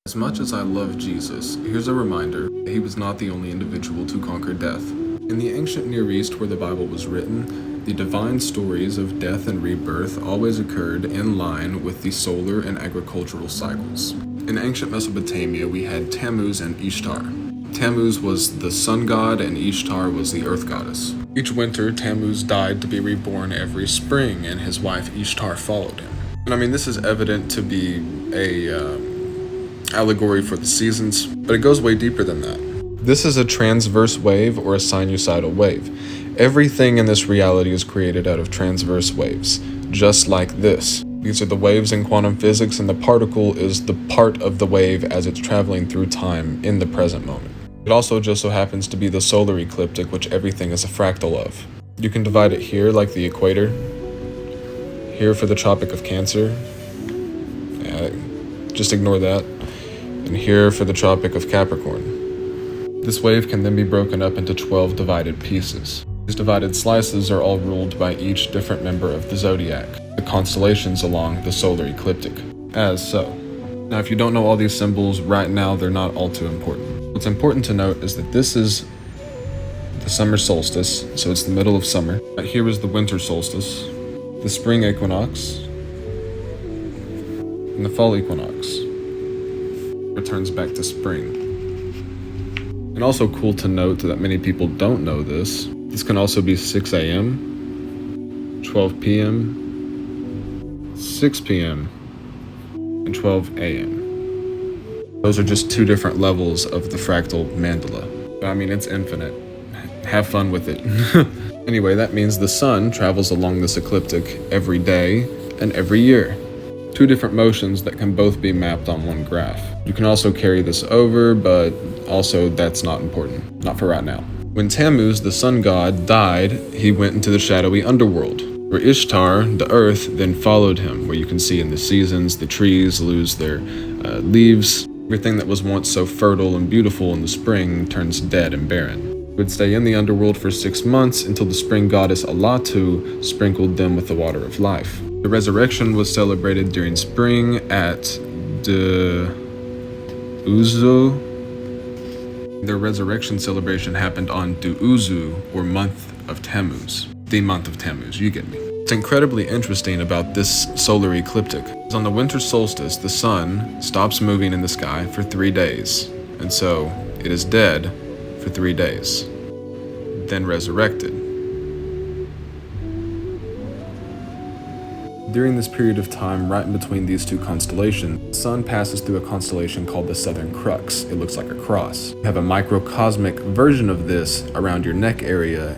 As much as I love Jesus, here's a reminder that he was not the only individual to conquer death. In the ancient Near East where the Bible was written, the divine stories of death and rebirth always occurred in line with the solar and agricultural cycles. In ancient Mesopotamia, we had Tammuz and Ishtar. Tammuz was the sun god and Ishtar was the earth goddess. Each winter, Tammuz died to be reborn every spring, and his wife Ishtar followed him. And I mean, this is evident to be a allegory for the seasons, but it goes way deeper than that. This is a transverse wave or a sinusoidal wave. Everything in this reality is created out of transverse waves, just like this. These are the waves in quantum physics, and the particle is the part of the wave as it's traveling through time in the present moment. It also just so happens to be the solar ecliptic, which everything is a fractal of. You can divide it here like the equator, here for the Tropic of Cancer, just ignore that, and here for the Tropic of Capricorn. This wave can then be broken up into 12 divided pieces. These divided slices are all ruled by each different member of the zodiac, the constellations along the solar ecliptic, as so. Now, if you don't know all these symbols right now, they're not all too important. What's important to note is that this is the summer solstice, so it's the middle of summer. Right here is the winter solstice, the spring equinox, and the fall equinox returns back to spring. And also cool to note that many people don't know this. This can also be 6 a.m., 12 p.m., 6 p.m., and 12 a.m. Those are just two different levels of the fractal mandala. I mean, it's infinite. Have fun with it. Anyway, that means the sun travels along this ecliptic every day and every year. Two different motions that can both be mapped on one graph. You can also carry this over, but also that's not important. Not for right now. When Tammuz, the sun god, died, he went into the shadowy underworld, where Ishtar, the earth, then followed him, where you can see in the seasons the trees lose their leaves. Everything that was once so fertile and beautiful in the spring turns dead and barren. He would stay in the underworld for 6 months until the spring goddess Alatu sprinkled them with the water of life. The resurrection was celebrated during spring at the Uzu. The resurrection celebration happened on Du'uzu, or month of Tammuz. The month of Tammuz, you get me. What's incredibly interesting about this solar ecliptic is on the winter solstice, the sun stops moving in the sky for 3 days, and so it is dead for 3 days, then resurrected. During this period of time, right in between these two constellations, the sun passes through a constellation called the Southern Crux. It looks like a cross. You have a microcosmic version of this around your neck area,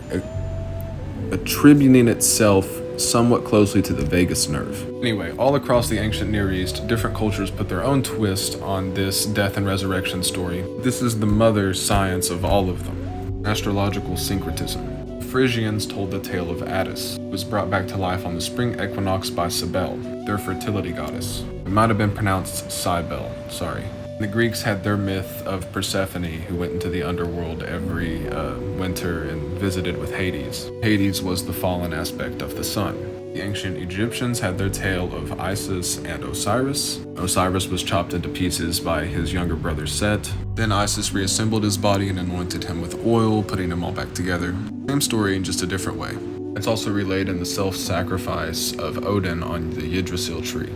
attributing itself somewhat closely to the vagus nerve. Anyway, all across the ancient Near East, different cultures put their own twist on this death and resurrection story. This is the mother science of all of them, astrological syncretism. Frisians told the tale of Attis, who was brought back to life on the spring equinox by Cybele, their fertility goddess. It might have been pronounced Cybele, sorry. The Greeks had their myth of Persephone, who went into the underworld every winter and visited with Hades. Hades was the fallen aspect of the sun. The ancient Egyptians had their tale of Isis and Osiris. Osiris was chopped into pieces by his younger brother Set. Then Isis reassembled his body and anointed him with oil, putting him all back together. Same story in just a different way. It's also relayed in the self-sacrifice of Odin on the Yggdrasil tree.